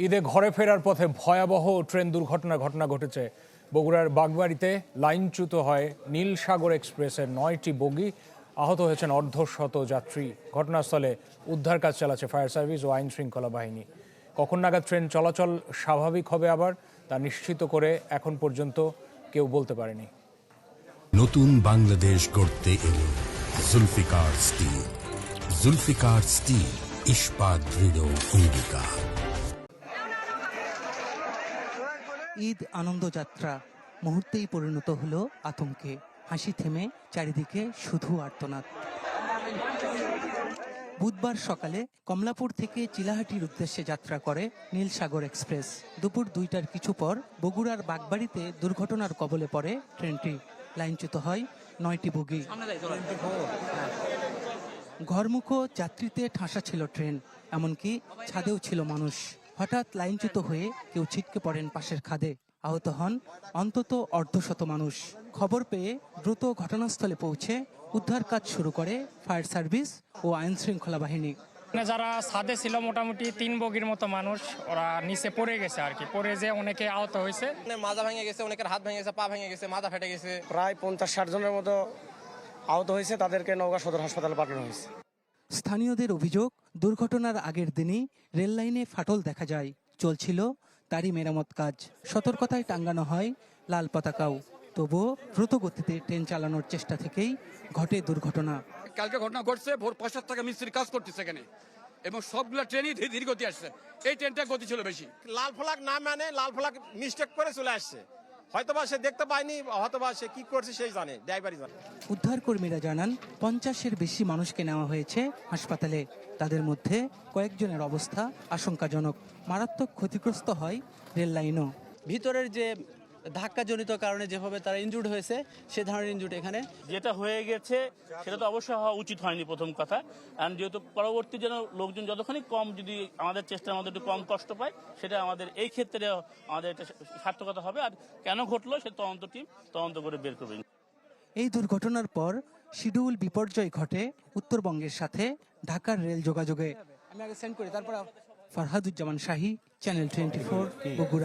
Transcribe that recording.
ঈদে ঘরে ফেরার পথে ভয়াবহ ট্রেন দুর্ঘটনার ঘটনা ঘটেছে। বগুড়ার বাগবাড়িতে লাইনচ্যুত হয় নীলসাগর এক্সপ্রেসের 9টি বগি। আহত হয়েছেন অর্ধশত যাত্রী। ঘটনাস্থলে উদ্ধার কাজ চালাচ্ছে ফায়ার সার্ভিস ও আইন শৃঙ্খলা বাহিনী। কখন নাগাদ ট্রেন চলাচল স্বাভাবিক হবে আবার তা নিশ্চিত করে এখন পর্যন্ত কেউ বলতে পারেনি। নতুন বাংলাদেশ গড়তে এলো জুলফিকার স্টিল। জুলফিকার স্টিল, ইস্পাত দৃঢ় অঙ্গীকার। ঈদ আনন্দযাত্রা মুহূর্তেই পরিণত হলো আতঙ্কে। হাসি থেমে চারিদিকে শুধু আর্তনাদ। বুধবার সকালে কমলাপুর থেকে চিলাহাটির উদ্দেশ্যে যাত্রা করে নীলসাগর এক্সপ্রেস। দুপুর 2টার কিছু পর বগুড়ার বাগবাড়িতে দুর্ঘটনার কবলে পড়ে ট্রেনটি। লাইনচ্যুত হয় 9টি বগি। ঘরমুখো যাত্রীতে ঠাসা ছিল ট্রেন, এমনকি ছাদেও ছিল মানুষ। হঠাৎ লাইনচ্যুত হয়ে কেউ ছিটকে পড়েন পাশের খাদে। আহত হন অন্তত অর্ধশত মানুষ। খবর পেয়ে দ্রুত ঘটনাস্থলে পৌঁছে উদ্ধার কাজ শুরু করে ফায়ার সার্ভিস ও আইন শৃঙ্খলা বাহিনী। যারা ছাদে ছিল মোটামুটি 3 বগির মতো মানুষ, ওরা নিচে পড়ে গেছে আর কি। পড়ে যে অনেকে আহত হয়েছে, মাজা ভেঙে গেছে, অনেকের হাত ভেঙে গেছে, পা ভেঙে গেছে, মাথা ফেটে গেছে। প্রায় 50-60 জনের মতো আহত হয়েছে, তাদেরকে নওগাঁ সদর হাসপাতালে পাঠানো হয়েছে। স্থানীয়দের অভিযোগ, দুর্ঘটনার আগের দিনই রেল লাইনে ফাটল দেখা যায়। চলছিল তারই মেরামত কাজ। সতর্কতায় টাঙ্গানো হয় লাল পতাকাও। তবুও দ্রুত গতিতে ট্রেন চালানোর চেষ্টা থেকেই ঘটে দুর্ঘটনা। কালকে ঘটনা ঘটছে ভোর 5টা থেকে মিস্ত্রি কাজ করতেছে এখানে, এবং সবগুলো ট্রেনই ধীর গতি আসছে। এই ট্রেনটার গতি ছিল বেশি। লাল ফ্ল্যাগ না মানে লাল ফ্ল্যাগ মিস্টেক করে চলে আসছে। হয়তোবা সে দেখতে পায়নি, হয়তোবা সে কি করছে সেই জানে, ড্রাইভারই জানে। উদ্ধার কর্মীরা জানান 50-এর বেশি মানুষকে নেওয়া হয়েছে হাসপাতালে। তাদের মধ্যে কয়েকজনের অবস্থা আশঙ্কাজনক। মারাত্মক ক্ষতিগ্রস্ত হয় রেল লাইনও। ভিতরের যে ধাক্কাজনিত কারণে যেভাবে তারা ইনজুর্ড হয়েছে, সে ধরনের ইনজুর্ড এখানে যেটা হয়ে গেছে সেটা তো অবশ্যই হওয়া উচিত হয়নি প্রথম কথা। আর যেহেতু পরবর্তী যেন লোকজন যতখানি কম, যদি আমাদের চেষ্টার মধ্যে একটু কম কষ্ট পায়, সেটা আমাদের এই ক্ষেত্রে আমাদের একটা সার্থকতা হবে। আর কেন ঘটলো সে তদন্ত টিম তদন্ত করে বের করবে। এই দুর্ঘটনার পর শিডিউল বিপর্যয় ঘটে উত্তরবঙ্গের সাথে ঢাকার রেল যোগাযোগে। আমি আগে সেন্ড করি, তারপর। ফারহাদুজ্জামান শাহী, চ্যানেল 24, বগুড়া।